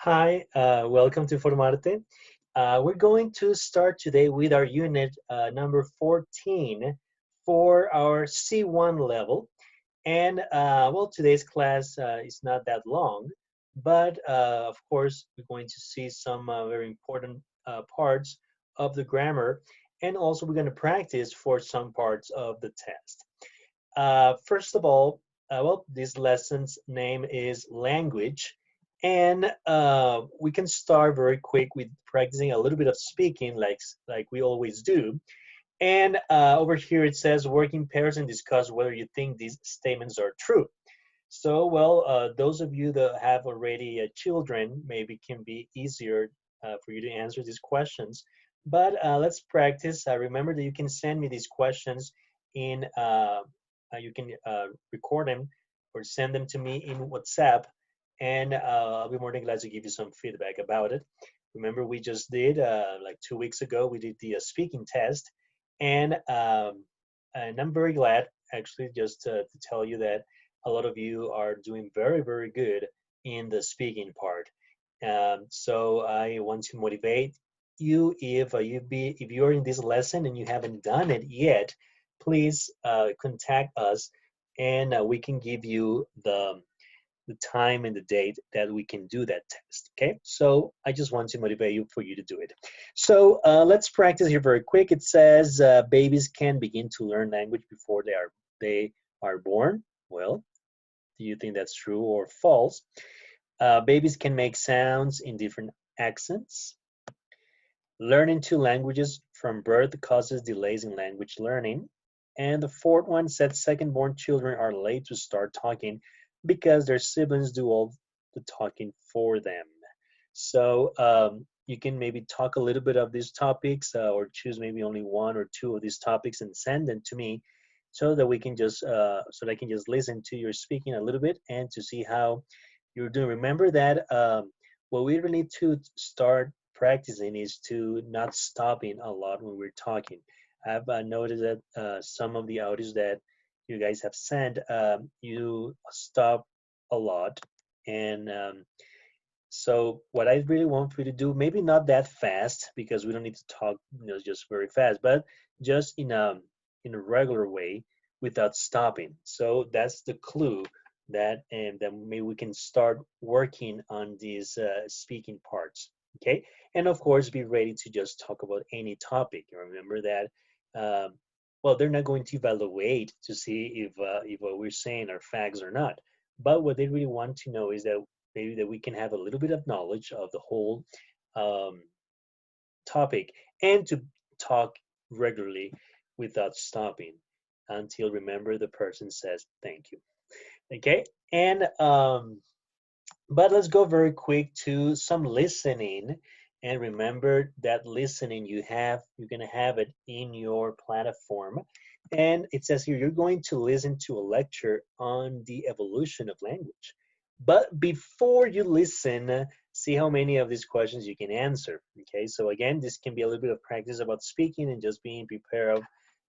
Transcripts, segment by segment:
Hi, welcome to Formarte. We're going to start today with our unit number 14 for our C1 level. And well, today's class is not that long, but of course, we're going to see some very important parts of the grammar. And also, we're going to practice for some parts of the test. First of all, well, this lesson's name is language. And we can start very quick with practicing a little bit of speaking like we always do. And over here it says work in pairs and discuss whether you think these statements are true. So, well, those of you that have already children, maybe can be easier for you to answer these questions. But let's practice. Remember that you can send me these questions in, you can record them or send them to me in WhatsApp, and I'll be more than glad to give you some feedback about it. Remember, we just did, like 2 weeks ago, we did the speaking test, and, and I'm very glad, actually, just to tell you that a lot of you are doing very, very good in the speaking part. So I want to motivate you if you're in this lesson and you haven't done it yet, please contact us and we can give you the time and the date that we can do that test. Okay, so I just want to motivate you for you to do it. So let's practice here very quick. It says babies can begin to learn language before they are born. Well, do you think that's true or false? Babies can make sounds in different accents. Learning two languages from birth causes delays in language learning. And the fourth one said second-born children are late to start talking because their siblings do all the talking for them. So you can maybe talk a little bit of these topics or choose maybe only one or two of these topics and send them to me so that we can just so that I can just listen to your speaking a little bit and to see how you're doing. Remember that what we really need to start practicing is to not stopping a lot when we're talking. I've noticed that some of the audios that you guys have sent, you stop a lot. And so what I really want for you to do, maybe not that fast because we don't need to talk, just very fast, but just in a regular way without stopping. So that's the clue that, and then maybe we can start working on these speaking parts. Okay, and of course, be ready to just talk about any topic. Remember that. Well, they're not going to evaluate to see if what we're saying are facts or not. But what they really want to know is that maybe that we can have a little bit of knowledge of the whole um, topic and to talk regularly without stopping until remember the person says thank you. Okay, and but let's go very quick to some listening. And remember that listening you're going to have it in your platform. And it says here, you're going to listen to a lecture on the evolution of language. But before you listen, see how many of these questions you can answer. Okay, so again, this can be a little bit of practice about speaking and just being prepared of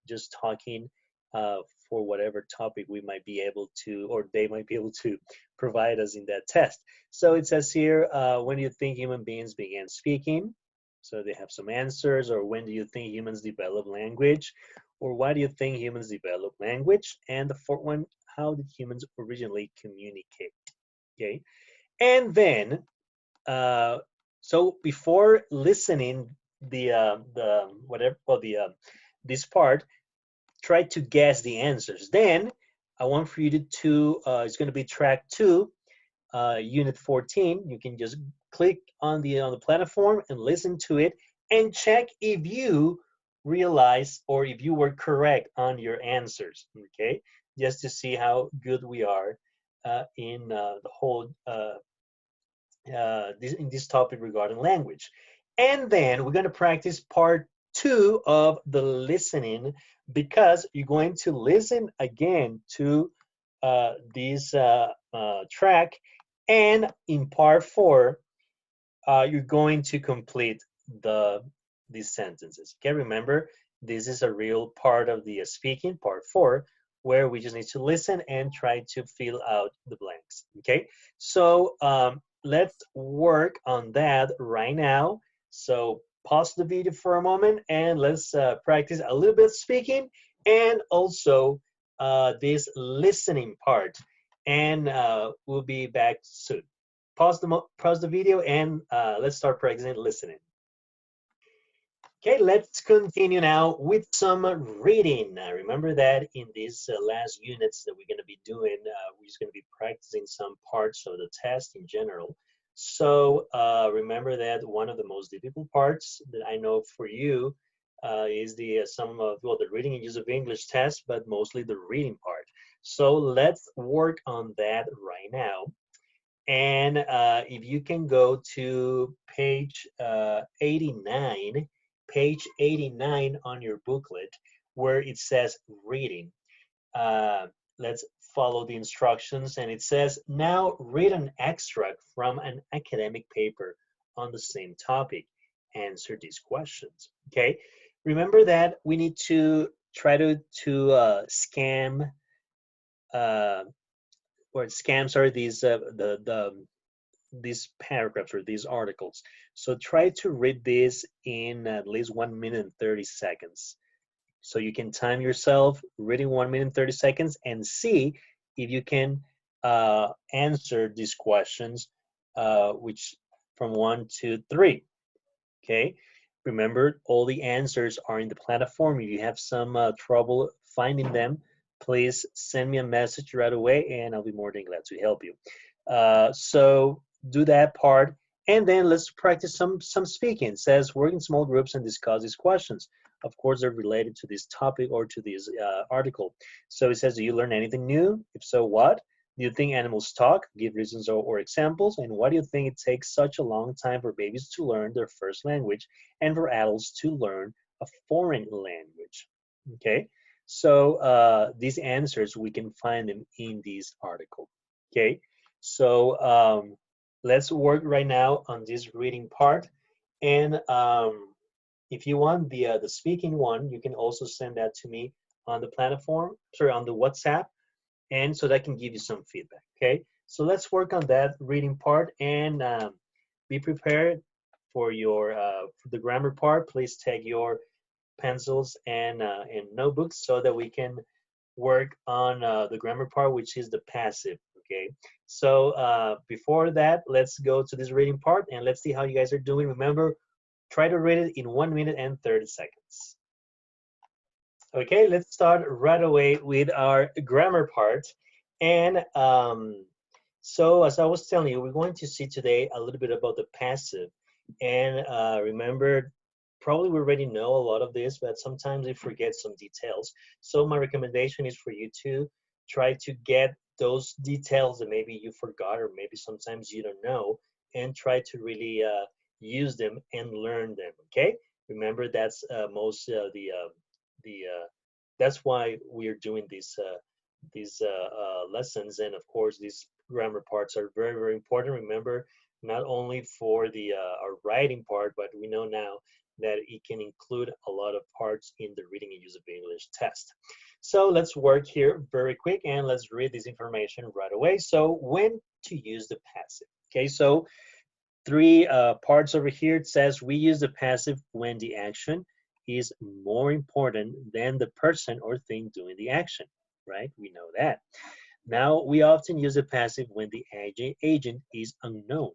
just talking uh, for whatever topic we might be able to, or they might be able to provide us in that test. So it says here, when do you think human beings began speaking? So they have some answers, or when do you think humans develop language? Or why do you think humans develop language? And the fourth one, how did humans originally communicate? Okay. And then, uh, so before listening the whatever, or this part, try to guess the answers. Then I want for you it's going to be track 2, unit 14. You can just click on the platform and listen to it and check if you realize or if you were correct on your answers. Okay, just to see how good we are in the whole in this topic regarding language. And then we're going to practice part 2 of the listening because you're going to listen again to this track. And in part 4, you're going to complete these sentences. Okay, remember, this is a real part of the speaking, part 4, where we just need to listen and try to fill out the blanks. Okay, so let's work on that right now. So pause the video for a moment and let's practice a little bit speaking and also this listening part. And we'll be back soon. Pause the video and let's start practicing listening. Okay, let's continue now with some reading. Remember that in these last units that we're going to be doing, we're just going to be practicing some parts of the test in general. So remember that one of the most difficult parts that I know for you is the the reading and use of English test, but mostly the reading part. So let's work on that right now. And if you can go to page 89 on your booklet, where it says reading. Uh, let's follow the instructions, and it says, now read an extract from an academic paper on the same topic. Answer these questions, okay? Remember that we need to try to scam uh, or scams are these paragraphs or these articles. So try to read this in at least 1 minute and 30 seconds. So you can time yourself reading 1 minute and 30 seconds and see if you can answer these questions, which from 1 to 3. Okay. Remember, all the answers are in the platform. If you have some trouble finding them, please send me a message right away and I'll be more than glad to help you. So do that part, and then let's practice some speaking. It says work in small groups and discuss these questions. Of course, they're related to this topic or to this article. So it says, do you learn anything new? If so, what? Do you think animals talk? Give reasons or examples. And why do you think it takes such a long time for babies to learn their first language and for adults to learn a foreign language? Okay, so these answers, we can find them in this article. Okay, so let's work right now on this reading part. And if you want the speaking one, you can also send that to me on the platform, sorry, on the WhatsApp, and so that can give you some feedback. Okay, so let's work on that reading part and be prepared for your for the grammar part. Please take your pencils and notebooks so that we can work on the grammar part, which is the passive. Okay, so before that, let's go to this reading part and let's see how you guys are doing. Remember, try to read it in 1 minute and 30 seconds. Okay, let's start right away with our grammar part. And so as I was telling you, we're going to see today a little bit about the passive. And remember, probably we already know a lot of this, but sometimes we forget some details. So my recommendation is for you to try to get those details that maybe you forgot or maybe sometimes you don't know, and try to really use them and learn them, okay? Remember, that's most the that's why we are doing these lessons, and of course these grammar parts are very important. Remember, not only for the our writing part, but we know now that it can include a lot of parts in the reading and use of English test. So let's work here very quick and let's read this information right away. So when to use the passive. Okay, so three parts over here. It says we use the passive when the action is more important than the person or thing doing the action, right? We know that. Now, we often use the passive when the agent is unknown.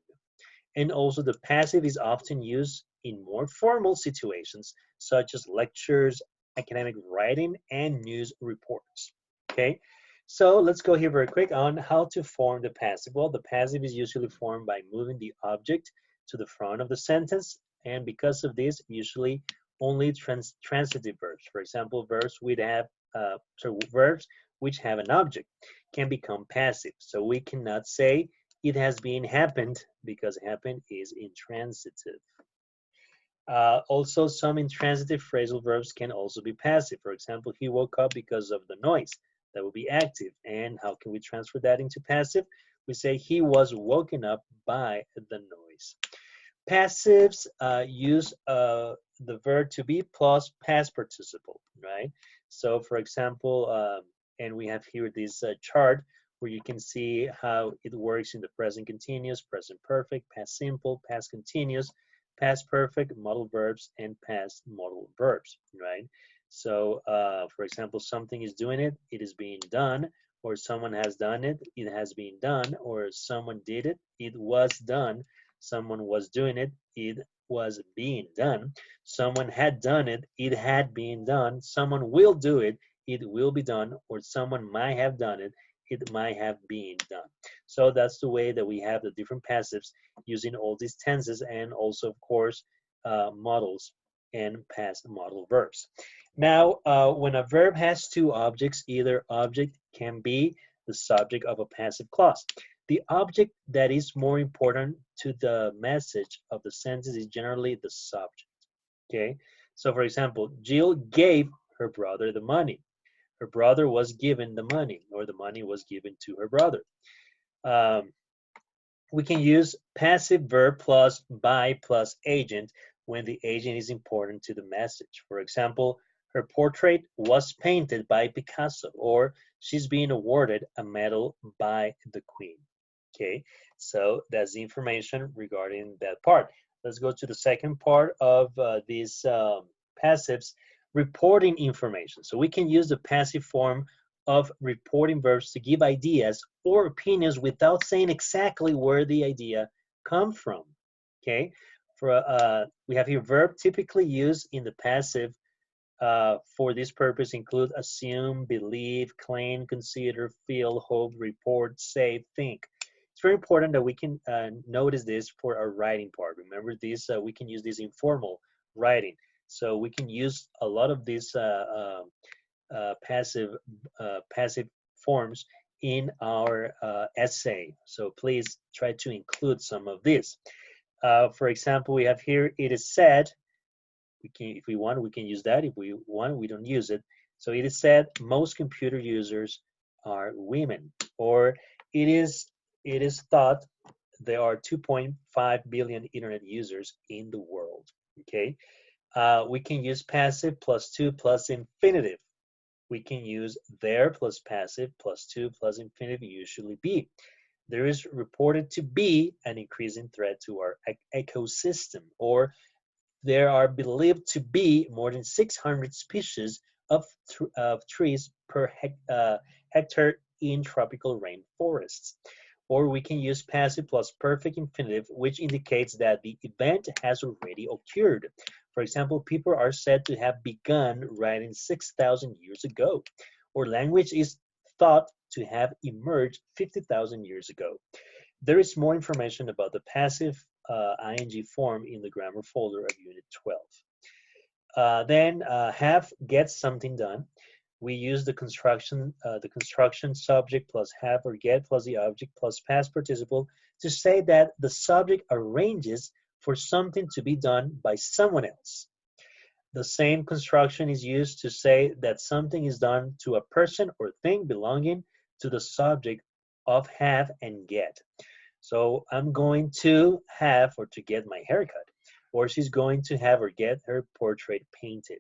And also the passive is often used in more formal situations, such as lectures, academic writing, and news reports. Okay, so let's go here very quick on how to form the passive. Well, the passive is usually formed by moving the object to the front of the sentence, and because of this, usually only transitive verbs. For example, verbs which have an object can become passive. So we cannot say it has been happened because happened is intransitive. Also, some intransitive phrasal verbs can also be passive. For example, he woke up because of the noise. That would be active. And how can we transfer that into passive? We say he was woken up by the noise. Passives use the verb to be plus past participle, right? So, for example, and we have here this chart where you can see how it works in the present continuous, present perfect, past simple, past continuous, past perfect, modal verbs, and past modal verbs, right? So, for example, something is doing it, it is being done, or someone has done it, it has been done, or someone did it, it was done, someone was doing it, it was being done, someone had done it, it had been done, someone will do it, it will be done, or someone might have done it, it might have been done. So that's the way that we have the different passives using all these tenses and also, of course, modals and past modal verbs. Now, when a verb has two objects, either object can be the subject of a passive clause. The object that is more important to the message of the sentence is generally the subject. Okay, so for example, Jill gave her brother the money. Her brother was given the money, or the money was given to her brother. Um, we can use passive verb plus by plus agent when the agent is important to the message. For example, her portrait was painted by Picasso, or she's being awarded a medal by the Queen. Okay, so that's the information regarding that part. Let's go to the second part of these passives, reporting information. So we can use the passive form of reporting verbs to give ideas or opinions without saying exactly where the idea come from. Okay, we have here verb typically used in the passive for this purpose include assume, believe, claim, consider, feel, hope, report, say, think. It's very important that we can notice this for our writing part. Remember this, we can use this informal writing. So we can use a lot of these passive forms in our essay. So please try to include some of this. For example, we have here, it is said, we can, if we want, we can use that. If we want, we don't use it. So it is said most computer users are women, or it is thought there are 2.5 billion internet users in the world. Okay, we can use passive plus to plus infinitive. We can use there plus passive plus to plus infinitive, usually be. There is reported to be an increasing threat to our ecosystem, or there are believed to be more than 600 species of trees per hectare in tropical rainforests. Or we can use passive plus perfect infinitive, which indicates that the event has already occurred. For example, people are said to have begun writing 6,000 years ago, or language is thought to have emerged 50,000 years ago. There is more information about the passive ing form in the grammar folder of Unit 12. Then have gets something done. We use the construction subject plus have or get plus the object plus past participle to say that the subject arranges for something to be done by someone else. The same construction is used to say that something is done to a person or thing belonging to the subject of have and get. So I'm going to have or to get my haircut, or she's going to have or get her portrait painted.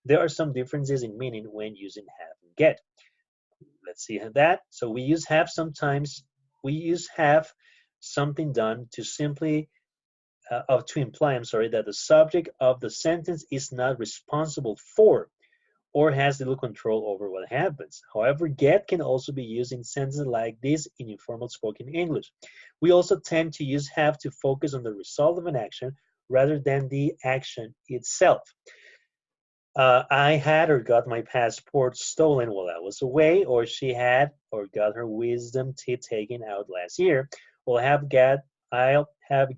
There are some differences in meaning when using have and get. Let's see that. So we use have sometimes, we use have something done to simply, to imply, I'm sorry, that the subject of the sentence is not responsible for or has little control over what happens. However, get can also be used in sentences like this in informal spoken English. We also tend to use have to focus on the result of an action rather than the action itself. I had or got my passport stolen while I was away, or she had or got her wisdom teeth taken out last year. I'll have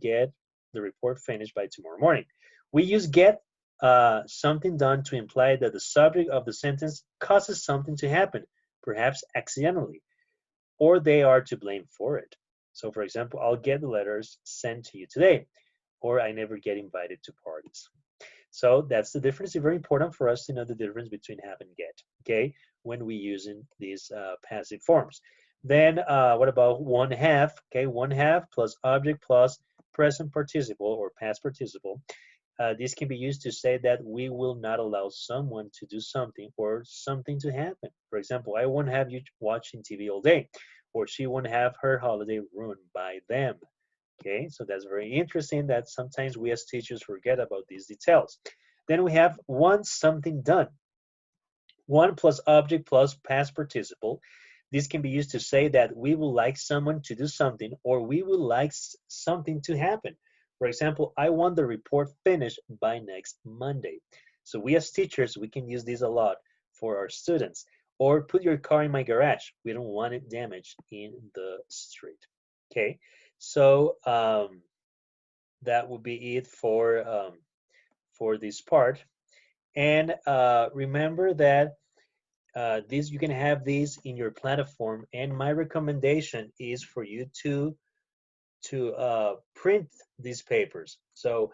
get the report finished by tomorrow morning. We use get something done to imply that the subject of the sentence causes something to happen, perhaps accidentally, or they are to blame for it. So for example, I'll get the letters sent to you today, or I never get invited to parties. So that's the difference. It's very important for us to know the difference between have and get, okay, when we using these passive forms. Then what about one half? Okay, one half plus object plus present participle or past participle. This can be used to say that we will not allow someone to do something or something to happen. For example, I won't have you watching TV all day. or she won't have her holiday ruined by them. Okay, so that's very interesting that sometimes we as teachers forget about these details. Then we have once something done. One plus object plus past participle. This can be used to say that we would like someone to do something or we would like something to happen. For example, I want the report finished by next Monday. So we as teachers, we can use this a lot for our students. Or put your car in my garage. We don't want it damaged in the street. Okay, so that would be it for this part. And remember that this you can have these in your platform. And my recommendation is for you to print these papers. So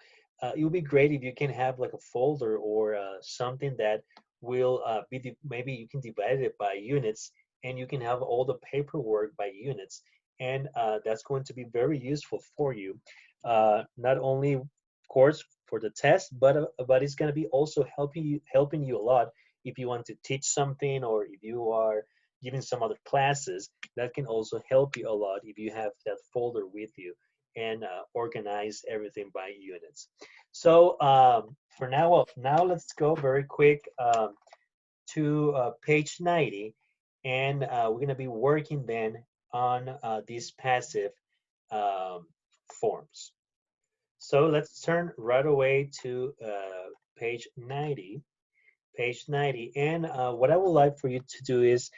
it would be great if you can have like a folder or something that will be maybe you can divide it by units, and you can have all the paperwork by units, and that's going to be very useful for you. Not only, of course, for the test, but it's going to be also helping you a lot if you want to teach something or if you are giving some other classes. That can also help you a lot if you have that folder with you and organize everything by units. So for now let's go very quick to page 90, and we're going to be working then on these passive um, forms. So let's turn right away to page 90. Page 90. And what I would like for you to do is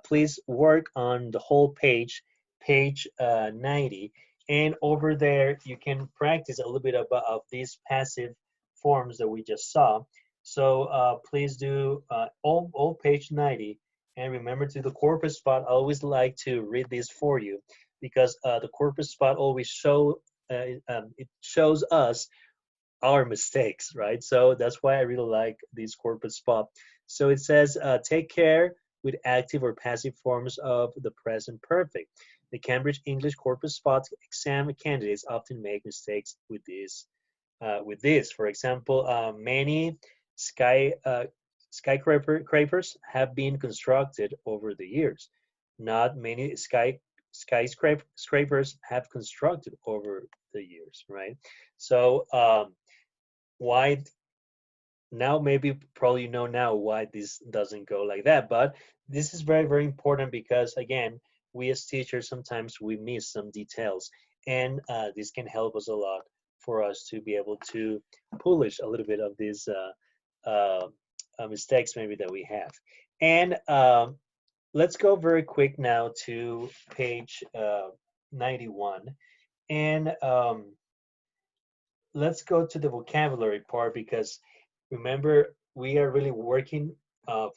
please work on the whole page, page 90. And over there, you can practice a little bit of these passive forms that we just saw. So please do all page 90. And remember to the corpus spot, I always like to read this for you because the corpus spot always it shows us our mistakes, right? So that's why I really like this corpus spot. So it says, take care with active or passive forms of the present perfect. The Cambridge English corpus spot exam candidates often make mistakes with this. For example, many sky skyscrapers have been constructed over the years. Not many skyscrapers have constructed over the years, right? So why now, maybe probably you know now why this doesn't go like that, but this is very, very important because again, we as teachers sometimes we miss some details, and this can help us a lot for us to be able to polish a little bit of these mistakes maybe that we have. And let's go very quick now to page 91, and let's go to the vocabulary part because remember we are really working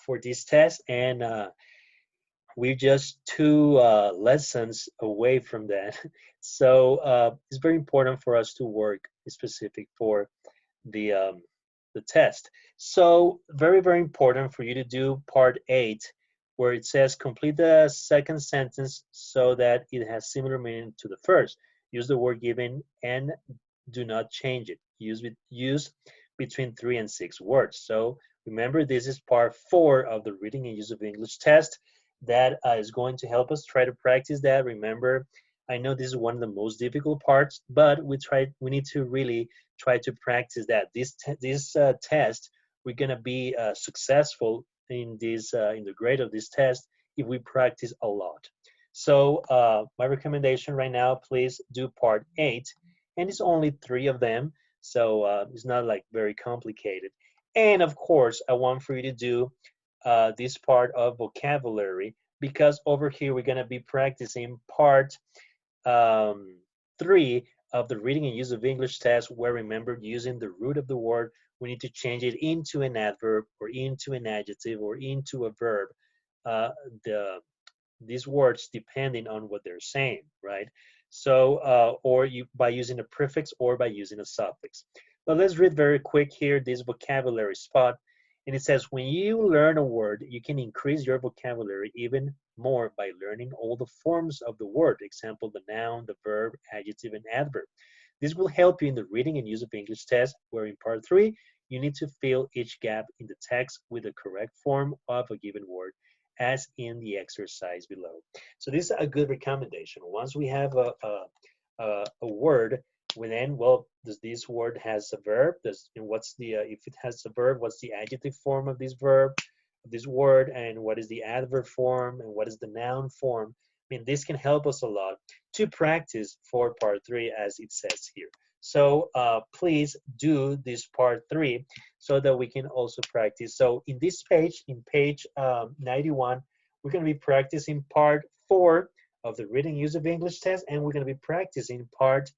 for this test, and we're just two lessons away from that. So it's very important for us to work specific for the the test. So very, very important for you to do part 8, where it says complete the second sentence so that it has similar meaning to the first. Use the word given and do not change it. Use between 3 and 6 words. So remember, this is part 4 of the reading and use of English test that is going to help us try to practice that. Remember, I know this is one of the most difficult parts, but we need to really try to practice that. This test, we're gonna be successful in the grade of this test if we practice a lot. So my recommendation right now, please do part 8, and it's only 3 of them, so it's not like very complicated. And of course, I want for you to do this part of vocabulary because over here we're gonna be practicing part 3 of the reading and use of English test, where remember using the root of the word, we need to change it into an adverb or into an adjective or into a verb. Uh, these words depending on what they're saying, right? So, or you by using a prefix or by using a suffix. But let's read very quick here this vocabulary spot. And it says, when you learn a word, you can increase your vocabulary even more by learning all the forms of the word. Example, the noun, the verb, adjective, and adverb. This will help you in the reading and use of English test, where in part 3, you need to fill each gap in the text with the correct form of a given word as in the exercise below. So this is a good recommendation. Once we have a word, we then, well, does this word has a verb? And what's the, if it has a verb, what's the adjective form of this verb, of this word, and what is the adverb form, and what is the noun form? I mean, this can help us a lot to practice for part 3, as it says here. So please do this part 3 so that we can also practice. So in this page, in page 91, we're going to be practicing part 4 of the reading use of English test, and we're going to be practicing part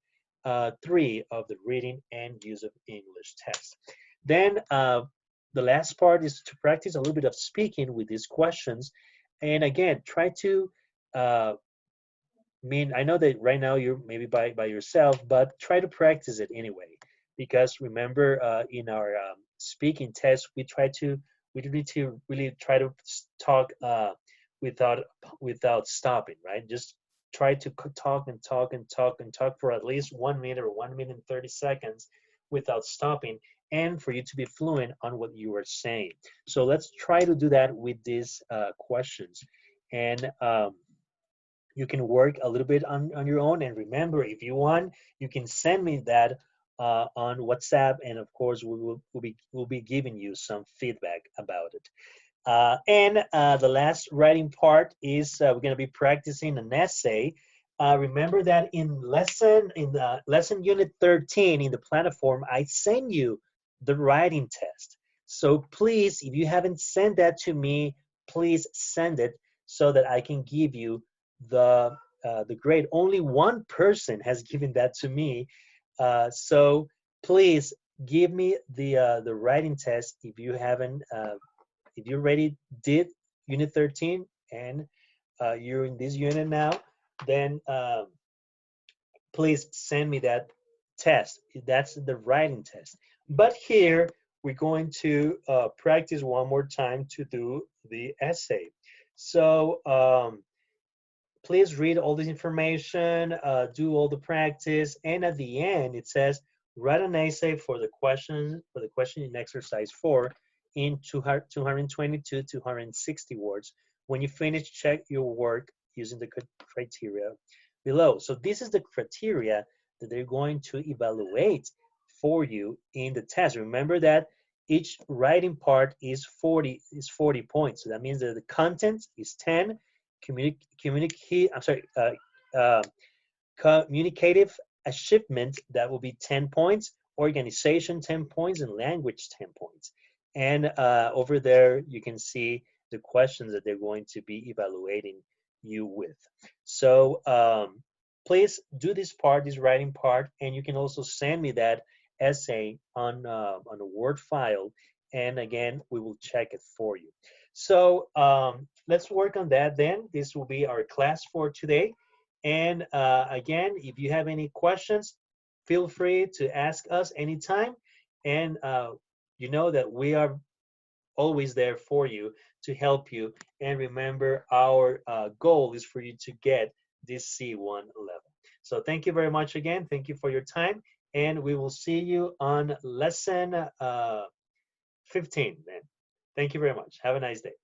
3 of the reading and use of English test. Then the last part is to practice a little bit of speaking with these questions. And again, try to I know that right now you're maybe by yourself, but try to practice it anyway. Because remember, in our speaking test, we need to really try to talk without stopping, right? Just try to talk and talk and talk and talk for at least 1 minute or 1 minute and 30 seconds without stopping, and for you to be fluent on what you are saying. So let's try to do that with these questions. And you can work a little bit on your own. And remember, if you want, you can send me that on WhatsApp, and of course we'll be giving you some feedback about it. And the last writing part is we're going to be practicing an essay. Remember that in the lesson unit 13 in the platform, I send you the writing test. So please, if you haven't sent that to me, please send it so that I can give you the grade. Only one person has given that to me, so please give me the writing test if you haven't. If you already did unit 13 and you're in this unit now, then please send me that test. That's the writing test. But here we're going to practice one more time to do the essay. So please read all this information, do all the practice, and at the end it says write an essay for the question in exercise 4 in 222 260 words. When you finish, check your work using the criteria below. So this is the criteria that they're going to evaluate for you in the test. Remember that each writing part is 40 points. So that means that the content is 10. Communicative achievement, that will be 10 points, organization 10 points, and language 10 points. And over there you can see the questions that they're going to be evaluating you with. So please do this writing part, and you can also send me that essay on a Word file, and again we will check it for you. So let's work on that then. This will be our class for today. And again, if you have any questions, feel free to ask us anytime. And you know that we are always there for you to help you. And remember, our goal is for you to get this C1 level. So thank you very much again. Thank you for your time. And we will see you on lesson 15 then. Thank you very much. Have a nice day.